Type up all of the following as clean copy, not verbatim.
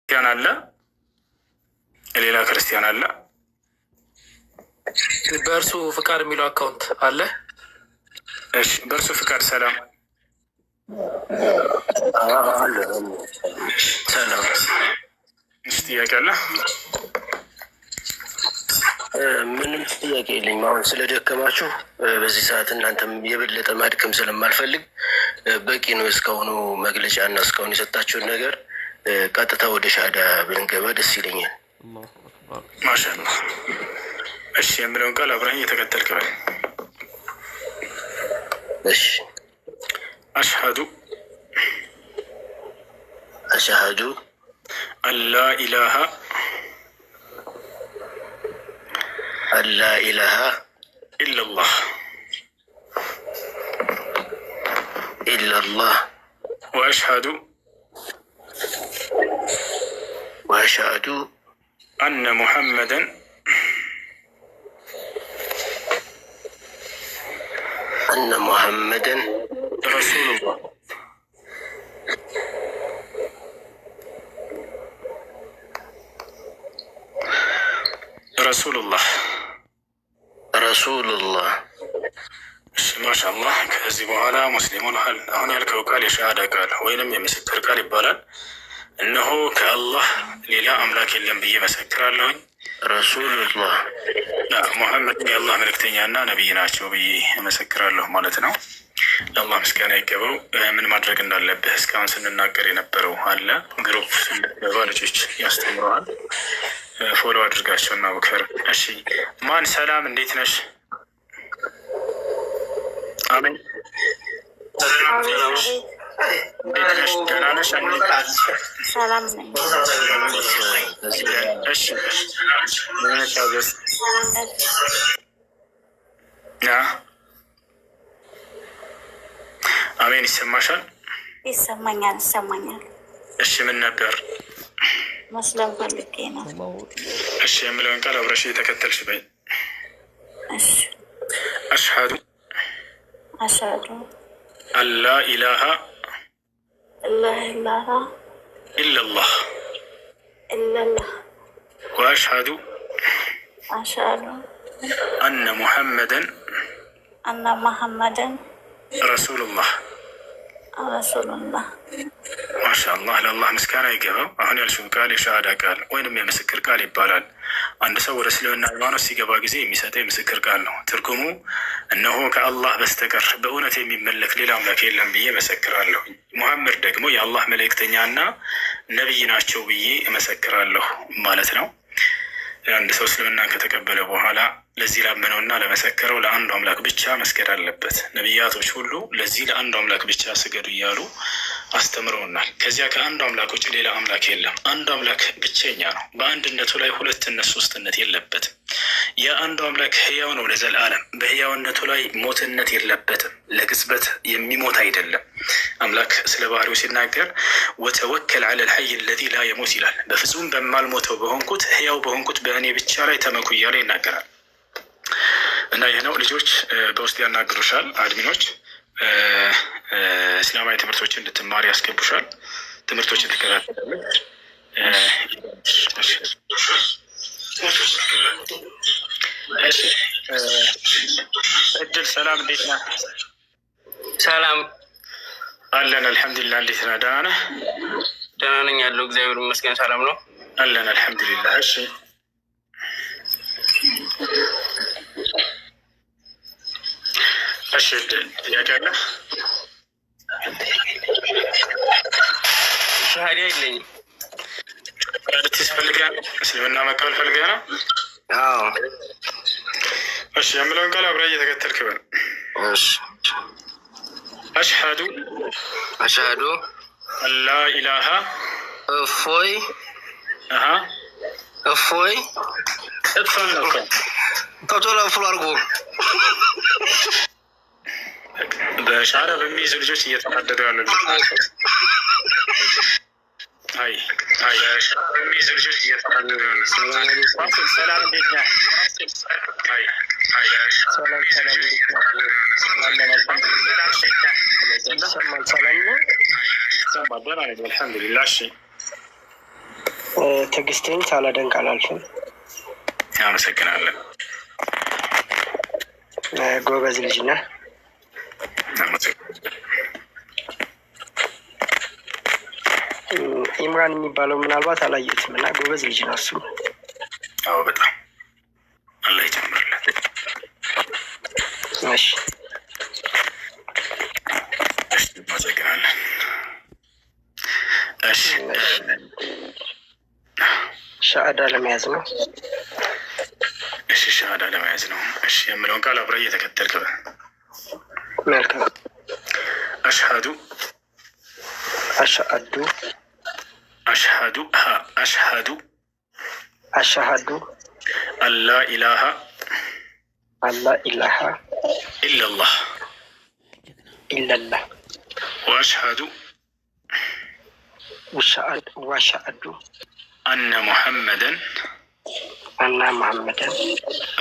ክርስቲያን አለ፣ ሌላ ክርስቲያን አለ። በእርሱ ፍቃድ የሚለው አካውንት አለ። እሺ፣ በእርሱ ፍቃድ ሰላም ሰላም። እሺ፣ ጥያቄ አለ? ምንም ጥያቄ የለኝም። አሁን ስለደከማችሁ በዚህ ሰዓት እናንተም የበለጠ ማድከም ስለማልፈልግ በቂ ነው። እስካሁኑ መግለጫ እና እስካሁን የሰጣችሁን ነገር ቀጥታ ወደ ሻሃዳ ብንገባ ደስ ይለኛል። ማሻአላህ። እሺ፣ የምለውን ቃል አብረኸኝ የተከተልክ በል። እሺ። አሽሀዱ አሽሀዱ አላ ኢላሃ አላ ኢላሃ ኢላላህ ኢላላህ ወአሽሀዱ ወአሽሀዱ አነ ሙሐመደን አነ ሙሐመደን ረሱሉላህ ረሱሉላህ ረሱሉላህ። እሺ፣ ማሻአላህ። ከዚህ በኋላ ሙስሊሙን አሁን ያልከው ቃል የሸሃዳ ቃል ወይንም የምስክር ቃል ይባላል። እነሆ ከአላህ ሌላ አምላክ የለም ብዬ መሰክራለሁኝ። ረሱሉላህ ሙሐመድ የአላህ መልእክተኛና ነቢይ ናቸው ብዬ እመሰክራለሁ ማለት ነው። ለአላህ ምስጋና ይገባው። ምን ማድረግ እንዳለብህ እስካሁን ስንናገር የነበረው አለ። ግሩፕ ገባ ልጆች ያስተምረዋል። ፎሎ አድርጋቸውና ቡከር። እሺ፣ ማን ሰላም፣ እንዴት ነሽ? አሜን። እንዴት ነሽ? ደህና ነሽ? ሰላም ነኝ። እሺ፣ አሜን። ይሰማሻል? ይሰማኛል፣ ይሰማኛል። እሺ፣ ምን ነበር? መስለም ፈልጌ ነው። እሺ፣ የምለውን ቃል አብረሽ የተከተልሽ በይ። እሺ። አሽሀዱ አሽሀዱ አላ ኢላሃ ኢላሃ ኢላላህ ኢላላህ ወአሽሀዱ አሽሀዱ አነ ሙሐመደን አነ ሙሐመደን ረሱሉላህ ረሱሉላህ። ማሻአላህ። ለአላህ ምስጋና ይገባው። አሁን ያልሽው ቃል የሸሃዳ ቃል ወይንም የምስክር ቃል ይባላል። አንድ ሰው ወደ እስልምና ሃይማኖት ሲገባ ጊዜ የሚሰጠው የምስክር ቃል ነው። ትርጉሙ እነሆ ከአላህ በስተቀር በእውነት የሚመለክ ሌላ አምላክ የለም ብዬ እመሰክራለሁ። ሙሐመድ ደግሞ የአላህ መልእክተኛና ነቢይ ናቸው ብዬ እመሰክራለሁ ማለት ነው። አንድ ሰው እስልምናን ከተቀበለ በኋላ ለዚህ ላመነውና ለመሰከረው ለአንዱ አምላክ ብቻ መስገድ አለበት። ነቢያቶች ሁሉ ለዚህ ለአንዱ አምላክ ብቻ ስገዱ እያሉ አስተምረውናል። ከዚያ ከአንዱ አምላክ ውጭ ሌላ አምላክ የለም። አንዱ አምላክ ብቸኛ ነው። በአንድነቱ ላይ ሁለትነት ሶስትነት የለበትም። የአንዱ አምላክ ህያው ነው ለዘላለም። በህያውነቱ ላይ ሞትነት የለበትም። ለቅጽበት የሚሞት አይደለም። አምላክ ስለ ባህሪው ሲናገር ወተወከል ዐለ ልሐይ አለዚ ላ የሞት ይላል። በፍጹም በማልሞተው በሆንኩት ህያው በሆንኩት በእኔ ብቻ ላይ ተመኩ እያለ ይናገራል። እና ይህ ነው። ልጆች በውስጥ ያናግሩሻል። አድሚኖች እስላማዊ ትምህርቶችን እንድትማሪ ያስገቡሻል። ትምህርቶችን ትከታተላለች። እድል ሰላም፣ እንዴት ነህ? ሰላም አለን አልሐምዱሊላህ። እንዴት ነህ? ደህና ነህ? ደህና ነኝ ያለው እግዚአብሔር ይመስገን። ሰላም ነው አለን አልሐምዱሊላህ። እሺ፣ እሺ፣ ጥያቄ አለ? ሻሃዳ የለኝም። ልትይዝ ፈልገህ እስልምና መቀበል ፈልገህ ነው? አዎ። እሺ፣ የምለውን ቃል አብረህ እየተከተልክ በል። እሺ። አሽሀዱ አሽሀዱ አላ ኢላሃ እፎይ እፎይ እጥፋን ነው ከቶላ ፍሎ አድርጎ በሻራ በሚይዙ ልጆች እየተናደዱ ያሉ ልጆች አይ በሻራ በሚይዙ ልጆች እየተናደዱ ሰላም፣ እንዴት ነህ? ሰላም ሰላም ነው። አልሐምዱሊላህ። እሺ ትዕግስቴን ሳላደንቅ አላልፍም። አመሰግናለሁ። ጎበዝ ልጅ ነህ። ኢምራን የሚባለው ምናልባት አላየሁትም እና ጎበዝ ልጅ ነው እሱ። አዎ በጣም አላህ ይጨምርለት። እሺ አመሰግናለሁ። እሺ ሻሃዳ ለመያዝ ነው። እሺ ሻሃዳ ለመያዝ ነው። እሺ የምለውን ቃል አብረህ እየተከተልክ መልካም። አሽሀዱ አሽሀዱ አሽሀዱ አሽሀዱ አሽሀዱ አላ ኢላሃ አላ ኢላሃ ኢለላህ ኢለላህ ወአሽሀዱ ወአሽሀዱ አነ ሙሐመደን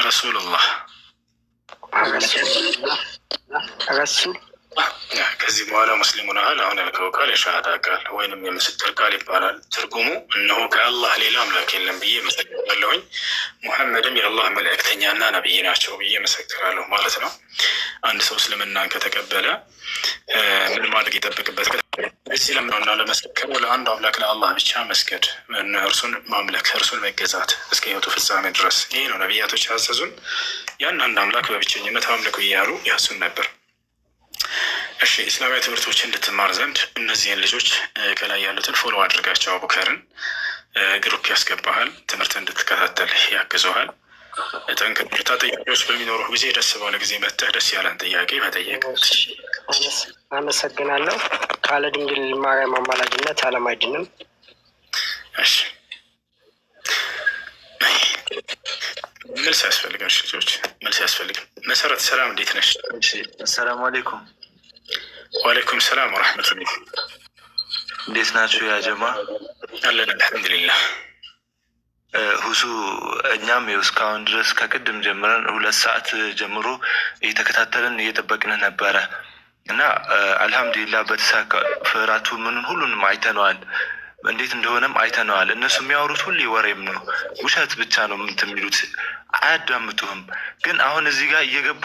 ረሱሉላህ ረሱል። ከዚህ በኋላ ሙስሊም ሆነሃል። አሁን ያልከው ቃል የሻሃዳ ቃል ወይንም የምስክር ቃል ይባላል። ትርጉሙ እነሆ ከአላህ ሌላ አምላክ የለም ብዬ መሰክራለሁኝ፣ ሙሐመድም የአላህ መልእክተኛና ነቢይ ናቸው ብዬ መሰክራለሁ ማለት ነው። አንድ ሰው እስልምናን ከተቀበለ ምን ማድረግ ይጠበቅበት? እዚህ ለምነውና ለመሰከሩ ለአንዱ አምላክ ለአላህ ብቻ መስገድ፣ እርሱን ማምለክ፣ እርሱን መገዛት እስከ ህይወቱ ፍጻሜ ድረስ። ይሄ ነው ነቢያቶች ያዘዙን። ያን አንድ አምላክ በብቸኝነት አምልኩ እያሉ ያሱን ነበር። እሺ እስላማዊ ትምህርቶች እንድትማር ዘንድ እነዚህን ልጆች ከላይ ያሉትን ፎሎ አድርጋቸው። አቡከርን ግሩፕ ያስገባሃል፣ ትምህርት እንድትከታተል ያግዘሃል። ጠንክር። ጥያቄዎች በሚኖሩ ጊዜ ደስ ባለ ጊዜ መጥተህ ደስ ያለን ጥያቄ መጠየቅ። አመሰግናለሁ። ካለ ድንግል ማርያም አማላጅነት ዓለም አይድንም። እሺ መልስ ያስፈልጋል። ልጆች መልስ ያስፈልጋል። መሰረት ሰላም፣ እንዴት ነሽ? አሰላሙ አለይኩም። ወአለይኩም ሰላም ወረሕመቱላህ። እንዴት ናችሁ ያ ጀማ? አለን አልሐምዱሊላህ። ሁሱ እኛም ይኸው እስካሁን ድረስ ከቅድም ጀምረን 2 ሰዓት ጀምሮ እየተከታተልን እየጠበቅን ነበረ እና አልሐምዱሊላህ በተሳካ ፍራቱ ምንን ሁሉንም አይተነዋል። እንዴት እንደሆነም አይተነዋል። እነሱ የሚያወሩት ሁሌ ወሬም ነው፣ ውሸት ብቻ ነው የሚሉት፣ አያዳምጡህም። ግን አሁን እዚህ ጋር እየገቡ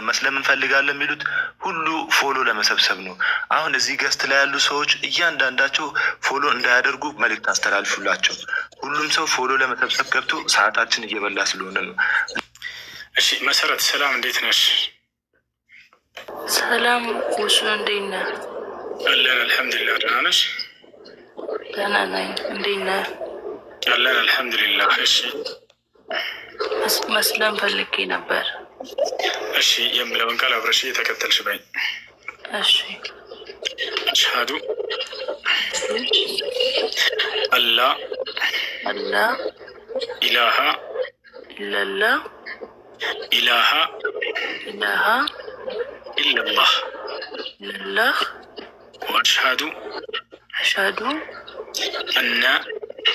መስለም እንፈልጋለን የሚሉት ሁሉ ፎሎ ለመሰብሰብ ነው። አሁን እዚህ ገስት ላይ ያሉ ሰዎች እያንዳንዳቸው ፎሎ እንዳያደርጉ መልእክት አስተላልፉላቸው። ሁሉም ሰው ፎሎ ለመሰብሰብ ገብቶ ሰዓታችን እየበላ ስለሆነ ነው። እሺ መሰረት ሰላም፣ እንዴት ነሽ? ሰላም ውሱ፣ እንዴት ነህ? አለን አልሐምዱሊላህ። ደህና ነሽ? ደህና ነኝ። እንዴት ነህ? አለን አልሐምዱሊላህ። እሺ መስለም ፈልጌ ነበር። እሺ የምለውን ቃል አብረሽ እየተከተልሽ በይ። እሺ አሽሀዱ አላ ኢላሃ ኢለላህ ኢላሃ ኢለላህ ወአሽሀዱ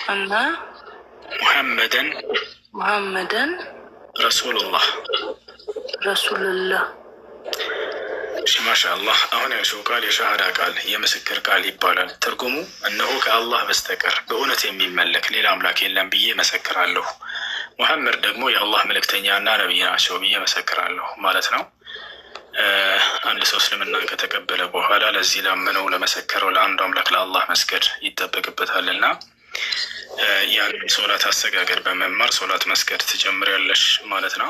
አነ ሙሐመደን ረሱሉላህ። እሺ ማሻአላህ። አሁን ያልሽው ቃል የሻሃዳ ቃል የምስክር ቃል ይባላል። ትርጉሙ እነሆ ከአላህ በስተቀር በእውነት የሚመለክ ሌላ አምላክ የለም ብዬ መሰክራለሁ፣ ሙሐመድ ደግሞ የአላህ መልእክተኛና ነቢይ ናቸው ብዬ መሰክራለሁ ማለት ነው። አንድ ሰው እስልምናን ከተቀበለ በኋላ ለዚህ ላመነው ለመሰከረው ለአንዱ አምላክ ለአላህ መስገድ ይጠበቅበታልና ያን ሶላት አሰጋገድ በመማር ሶላት መስገድ ትጀምሪያለሽ ማለት ነው።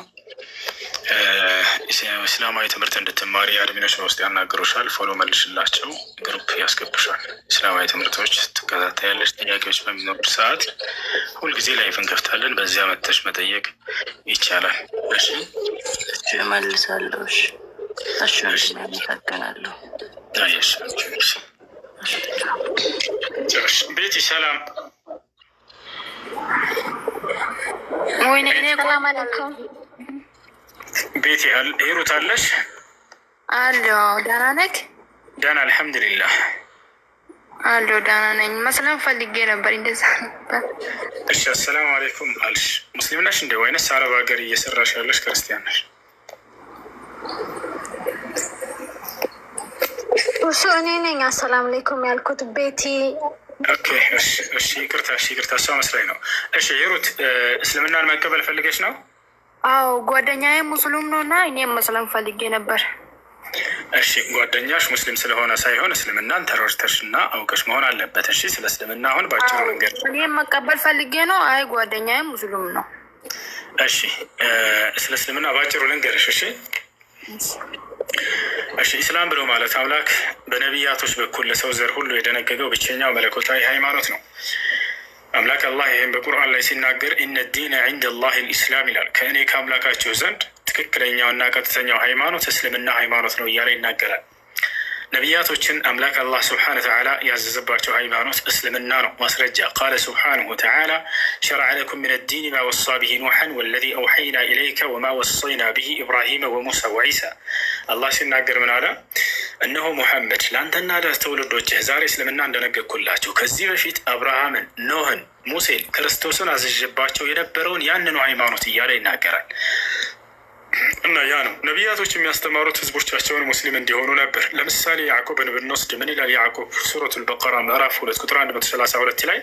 እስላማዊ ትምህርት እንድትማሪ አድሚኖች በውስጥ ያናግሩሻል። ፎሎ መልሽላቸው፣ ግሩፕ ያስገቡሻል። እስላማዊ ትምህርቶች ትከታተያለሽ። ጥያቄዎች በሚኖሩ ሰዓት ሁልጊዜ ላይፍ እንከፍታለን። በዚያ መተሽ መጠየቅ ይቻላል። እሺ እመልሳለሁ። እሺ አመሰግናለሁ። ቤቲ ሰላም። ሰላም አለይኩም ቤቲ። ሂሩት አለሽ? አለሁ። ደህና ነህ? ደህና አልሐምዱሊላህ። አለሁ ደህና ነኝ። መስለም ፈልጌ ነበር፣ እንደዛ ነበር። እሺ አሰላሙ አለይኩም አልሽ። ሙስሊም ነሽ እንደ ወይንስ አረብ ሀገር እየሰራሽ ያለሽ ክርስቲያን ነሽ? እሱ እኔ ነኝ። አሰላም አለይኩም ያልኩት ቤቲ ኦኬ እሺ ይቅርታ እሷ መስላኝ ነው። እሺ ሂሩት እስልምናን መቀበል ፈልገች ነው? አዎ ጓደኛዬ ሙስሊም ነው እና እኔም መስለም ፈልጌ ነበር። እሺ ጓደኛሽ ሙስሊም ስለሆነ ሳይሆን እስልምናን ተረድተሽ እና አውቀሽ መሆን አለበት። እሺ ስለ እስልምና አሁን ባጭሩ መንገድ እኔም መቀበል ፈልጌ ነው። አይ ጓደኛዬ ሙስሊም ነው። እሺ ስለ እስልምና ባጭሩ ልንገርሽ። እሺ ኢስላም ብሎ ማለት አምላክ በነቢያቶች በኩል ለሰው ዘር ሁሉ የደነገገው ብቸኛው መለኮታዊ ሃይማኖት ነው። አምላክ አላህ ይህም በቁርአን ላይ ሲናገር ኢነ ዲነ ዒንደ ላህ ልኢስላም ይላል። ከእኔ ከአምላካችሁ ዘንድ ትክክለኛውና ቀጥተኛው ሃይማኖት እስልምና ሃይማኖት ነው እያለ ይናገራል። ነቢያቶችን አምላክ አላህ ስብሓነ ወተዓላ ያዘዘባቸው ሃይማኖት እስልምና ነው። ማስረጃ ቃለ ስብሓነሁ ወተዓላ ሸረዐ ለኩም ሚነ ዲን ማ ወሳ ብሂ ኑሐን ወለዚ አውሐይና ኢለይከ ወማ ወሰይና ብሂ ኢብራሂመ ወሙሳ ወዒሳ። አላህ ሲናገር ምን አለ? እነሆ ሙሐመድ ለአንተና ለትውልዶችህ ዛሬ እስልምና እንደነገርኩላቸው ከዚህ በፊት አብርሃምን፣ ኖህን፣ ሙሴን፣ ክርስቶስን አዝዤባቸው የነበረውን ያንኑ ሃይማኖት እያለ ይናገራል። እና ያ ነው ነቢያቶች የሚያስተማሩት ህዝቦቻቸውን ሙስሊም እንዲሆኑ ነበር። ለምሳሌ ያዕቆብን ብንወስድ ምን ይላል ያዕቆብ? ሱረቱል በቀራ ምዕራፍ 2 ቁጥር 132 ላይ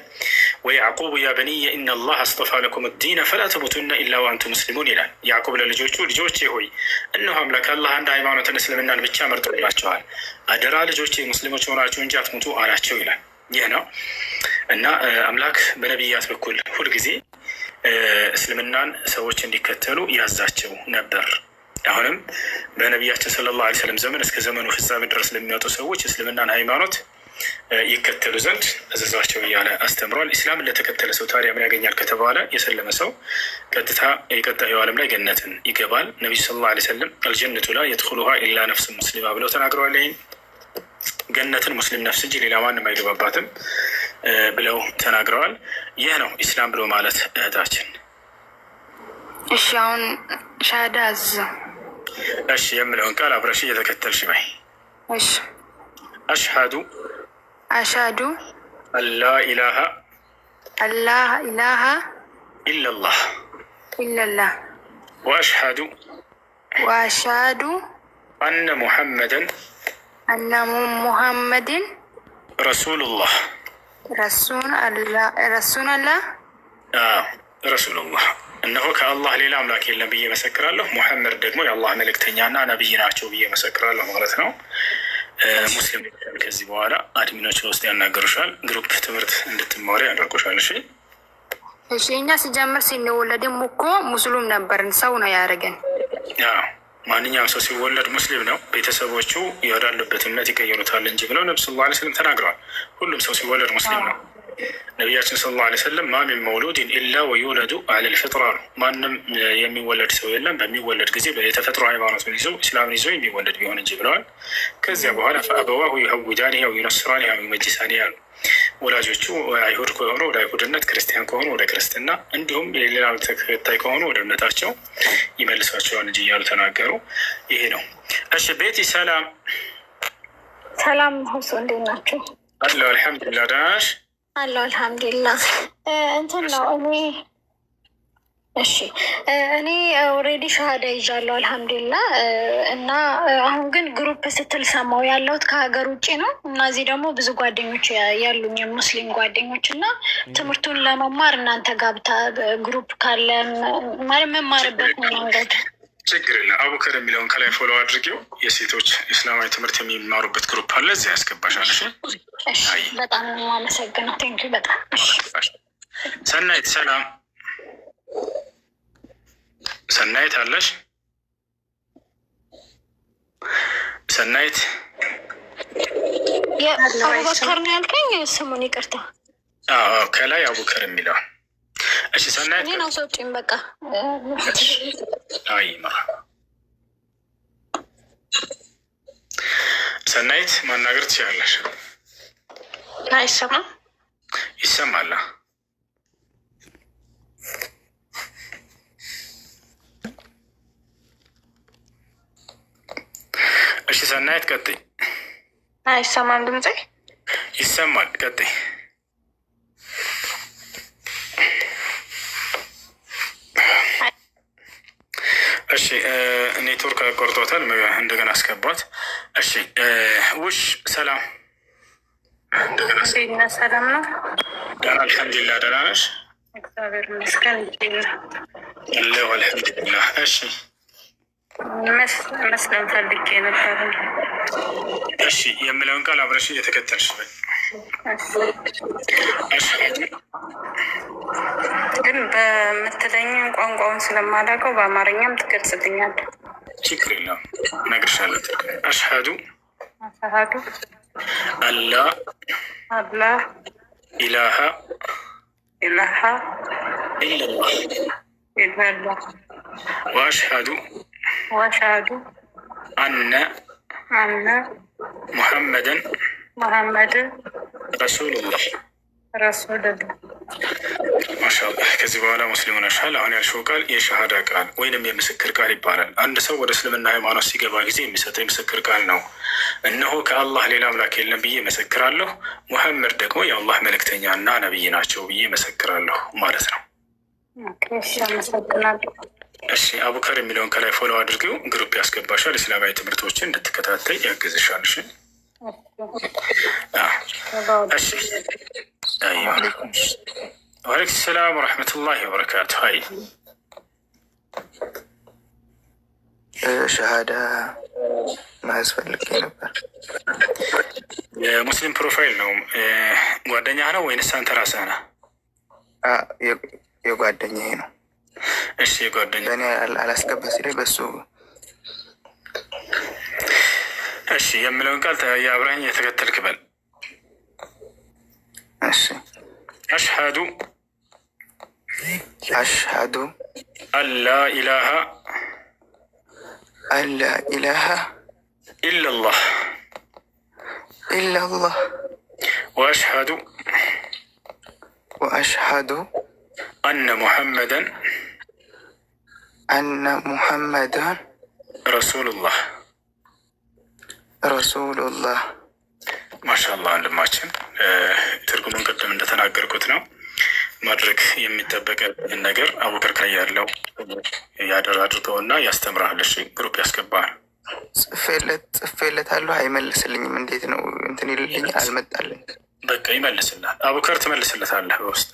ወያዕቆብ ያ በኒየ ኢና ላህ አስጠፋ ለኩም ዲነ ፈላ ተሙቱና ኢላ ወአንቱ ሙስሊሙን ይላል። ያዕቆብ ለልጆቹ ልጆቼ ሆይ እነሆ አምላክ አላህ አንድ ሃይማኖትን እስልምናን ብቻ መርጦላቸዋል፣ አደራ ልጆቼ ሙስሊሞች ሆናችሁ እንጂ አትሙቱ አላቸው ይላል። ይህ ነው እና አምላክ በነቢያት በኩል ሁልጊዜ እስልምናን ሰዎች እንዲከተሉ ያዛቸው ነበር። አሁንም በነቢያችን ሰለላሁ ዐለይሂ ወሰለም ዘመን እስከ ዘመኑ ፍጻሜ ድረስ ለሚመጡ ሰዎች እስልምናን ሃይማኖት ይከተሉ ዘንድ አዘዟቸው እያለ አስተምሯል። ኢስላምን ለተከተለ ሰው ታዲያ ምን ያገኛል ከተባለ የሰለመ ሰው ቀጥታ የቀጣዩ ዓለም ላይ ገነትን ይገባል። ነቢዩ ሰለላሁ ዐለይሂ ወሰለም አልጀነቱ ላ የድኹሉሃ ኢላ ነፍስ ሙስሊማ ብለው ተናግረዋል። ይህን ገነትን ሙስሊም ነፍስ እንጂ ሌላ ማንም አይገባባትም ብለው ተናግረዋል። ይህ ነው ኢስላም ብሎ ማለት እህታችን። እሺ አሁን ሻሃዳ እሺ የምለውን ቃል አብረሽ እየተከተልሽ በይ። እሺ አሽሃዱ አላ ኢላሃ ኢለላህ ወአሽሃዱ አነ ሙሐመድን ረሱሉላህ ረሱሉላህ እነሆ ከአላህ ሌላ አምላክ የለም ብዬ መሰክራለሁ። ሙሐመድ ደግሞ የአላህ መልእክተኛና ነቢይ ናቸው ብዬ መሰክራለሁ ማለት ነው። ሙስሊም ከዚህ በኋላ አድሚኖች ውስጥ ያናገሩሻል። ግሩፕ ትምህርት እንድትማሪ ያደርጉሻል። እሺ እኛ ሲጀምር ሲንወለድም እኮ ሙስሊም ነበርን። ሰው ነው ያደረገን። ማንኛውም ሰው ሲወለድ ሙስሊም ነው። ቤተሰቦቹ ወዳሉበት እምነት ይቀየሩታል እንጂ ብለው ነቢ ሰለላሁ ዐለይሂ ወሰለም ተናግረዋል። ሁሉም ሰው ሲወለድ ሙስሊም ነው። ነቢያችን ሰለላሁ ዐለይሂ ወሰለም ማ ሚን መውሉድን ኢላ ወዩለዱ ዐለል ፊጥራ ነው። ማንም የሚወለድ ሰው የለም በሚወለድ ጊዜ የተፈጥሮ ሃይማኖቱን ይዘው እስላምን ይዘው የሚወለድ ቢሆን እንጂ ብለዋል። ከዚያ በኋላ ፈአበዋሁ ዩሀውዳኒሂ አው ዩነስራኒሂ አው ዩመጅሳኒሂ አሉ። ወላጆቹ አይሁድ ከሆኑ ወደ አይሁድነት፣ ክርስቲያን ከሆኑ ወደ ክርስትና፣ እንዲሁም የሌላ ተከታይ ከሆኑ ወደ እምነታቸው ይመልሷቸዋል እንጂ እያሉ ተናገሩ። ይሄ ነው። እሺ ቤቲ ሰላም ሁሱ እንዴት ናቸው? አለሁ አልሐምዱሊላህ። ደህና ነሽ? አለሁ አልሐምዱሊላህ። እንትን ነው እኔ ኦልሬዲ ሻሃዳ ይዣለሁ አልሐምዱሊላህ። እና አሁን ግን ግሩፕ ስትል ሰማሁ ያለሁት ከሀገር ውጭ ነው እና እዚህ ደግሞ ብዙ ጓደኞች ያሉኝ ሙስሊም ጓደኞች እና ትምህርቱን ለመማር እናንተ ጋብታ ግሩፕ ካለ መማርበት መንገድ ችግር የለም። አቡከር የሚለውን ከላይ ፎሎ አድርጌው የሴቶች እስላማዊ ትምህርት የሚማሩበት ግሩፕ አለ፣ እዚያ ያስገባሻል። በጣም የማመሰግነው ቴንኪ በጣም ሰናይት ሰላም ሰናይት አለሽ? ሰናይት አቡበከር ነው ያልከኝ ስሙን ይቅርታ። ከላይ አቡከር የሚለው እሺ። ሰናይት እኔ ነው ሰውጭኝ በቃ ሰናይት ማናገር ትችላለሽ? አይሰማም? ይሰማል። እሺ ሰናይት ቀጥይ። አይሰማም? ድምጼ ይሰማል። ቀጥይ። እሺ ኔትወርክ ቆርጦታል፣ እንደገና አስገባት። እሺ ውሽ ሰላም እንደገና ሰላም ነው? ደህና አልሐምዱሊላህ። ደህና ነሽ? እግዚአብሔር ይመስገን። አለሁ አልሐምዱሊላህ። እሺ መስለም ፈልጌ ነበር። እሺ የምለውን ቃል አብረሽ እየተከተልሽ በል። ግን በምትለኝ ቋንቋውን ስለማላውቀው በአማርኛም ትገልጽልኛለህ? ችግር የለውም እነግርሻለሁ። አሽሀዱ አላ ኢላሃ ኢለላህ ወአሽሀዱ አነ ሙሐመደን ረሱሉላህ። ማሻአላህ። ከዚህ በኋላ ሙስሊም ሆነሻል። አሁን ያልሽው ቃል የሸሃዳ ቃል ወይንም የምስክር ቃል ይባላል። አንድ ሰው ወደ እስልምና ሃይማኖት ሲገባ ጊዜ የሚሰጠው የምስክር ቃል ነው። እነሆ ከአላህ ሌላ አምላክ የለም ብዬ መሰክራለሁ፣ ሙሐመድ ደግሞ የአላህ መልእክተኛ እና ነብይ ናቸው ብዬ መሰክራለሁ ማለት ነው። እሺ አቡከር የሚለውን ከላይ ፎሎ አድርገው ግሩፕ ያስገባሻል። እስላማዊ ትምህርቶችን እንድትከታተይ ያግዝሻል። እሺ ወአለይኩም ሰላም ወረሕመቱላሂ ወበረካቱ። ሀይ ሸሃዳ ማያስፈልግ ነበር። የሙስሊም ፕሮፋይል ነው። ጓደኛ ነው ወይንስ አንተ ራስህ ነህ? የጓደኛዬ ነው። እሺ የጓደኛ እኔ አላስገባ ሲለኝ በሱ። እሺ የምለውን ቃል የአብረኸኝ የተከተልክ በል። እሺ አሽሀዱ አላ ኢላሃ ኢለላህ ወአሽሀዱ አነ ሙሐመደን ረሱሉላህ። ማሻአላህ ወንድማችን፣ ትርጉሙን ቅድም እንደተናገርኩት ነው። ማድረግ የሚጠበቅብን ነገር አቡበክር ላይ ያለው ያደር አድርገውና ያስተምራል። እሺ ግሩፕ ያስገባል። ጽፌለታለሁ፣ አይመልስልኝም። እንዴት ነው እንትን ይልልኝ? አልመጣልኝ። በቃ ይመልስልሃል። አቡበክር ትመልስለታለህ በውስጥ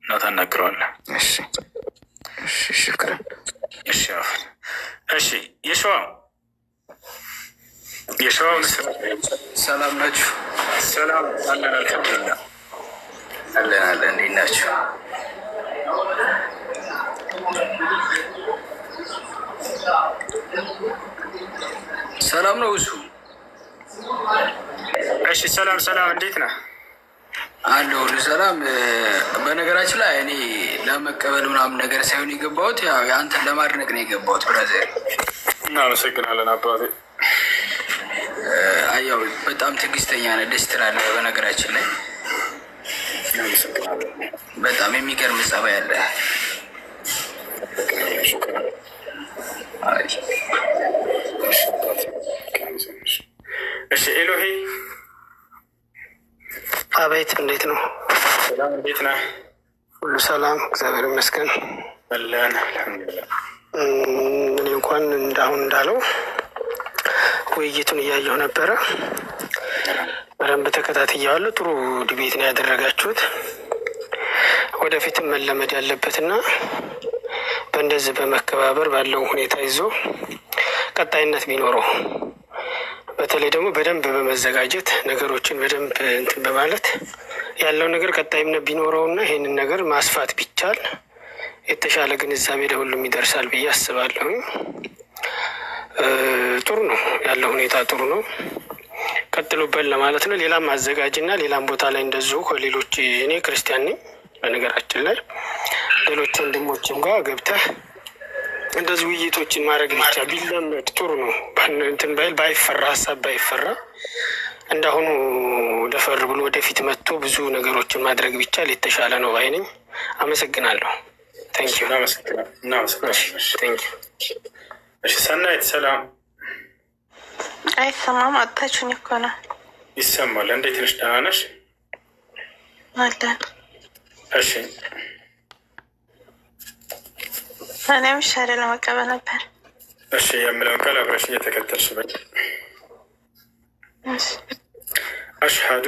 እና ታናግረዋለህ። እሺ ሽክረን። እሺ እሺ የሸዋው ሰላም ናችሁ? ሰላም አለን አልሐምዱሊላህ። አለን። እንዴት ናችሁ? ሰላም ነው እሱ። እሺ ሰላም እንዴት ነህ? አለሁ ሁሉ ሰላም። በነገራችን ላይ እኔ ለመቀበል ምናምን ነገር ሳይሆን የገባሁት ያው የአንተን ለማድነቅ ነው የገባሁት ብራዘር። እናመሰግናለን አባቴ። ያው በጣም ትዕግስተኛ ነህ፣ ደስ ትላለህ። በነገራችን ላይ በጣም የሚገርም ጸባይ አለ። እሺ ኤሎሄ። አቤት፣ እንዴት ነው? ሰላም፣ እንዴት ነህ? ሁሉ ሰላም፣ እግዚአብሔር ይመስገን። አለን አልሐምዱሊላህ። እኔ እንኳን እንዳለው ውይይቱን እያየሁ ነበረ። በደንብ ተከታትያለሁ። ጥሩ ዲቤት ነው ያደረጋችሁት። ወደፊትም መለመድ ያለበትና በእንደዚህ በመከባበር ባለው ሁኔታ ይዞ ቀጣይነት ቢኖረው፣ በተለይ ደግሞ በደንብ በመዘጋጀት ነገሮችን በደንብ እንትን በማለት ያለው ነገር ቀጣይነት ቢኖረውና ይሄንን ነገር ማስፋት ቢቻል የተሻለ ግንዛቤ ለሁሉም ይደርሳል ብዬ አስባለሁ። ጥሩ ነው ያለው ሁኔታ፣ ጥሩ ነው። ቀጥሉበት ለማለት ነው። ሌላም አዘጋጅና ሌላም ቦታ ላይ እንደዚሁ ከሌሎች፣ እኔ ክርስቲያን ነኝ በነገራችን ላይ፣ ሌሎች ወንድሞችም ጋር ገብተህ እንደዚህ ውይይቶችን ማድረግ ብቻ ቢለመድ ጥሩ ነው። እንትን ባይፈራ፣ ሀሳብ ባይፈራ፣ እንዳሁኑ ደፈር ብሎ ወደፊት መጥቶ ብዙ ነገሮችን ማድረግ ቢቻል የተሻለ ነው ባይ ነኝ። አመሰግናለሁ። ታንኪዩ። እሺ ሰናይት ሰላም። አይሰማም? አጣችሁኝ እኮ ነው። ይሰማል። እንዴት ነሽ? ደህና ነሽ? አለን። እሺ እኔም ሻለ ለመቀበል ነበር። እሺ የምለውን ቃል አብረሽ እየተከተልሽ በል። አሽሀዱ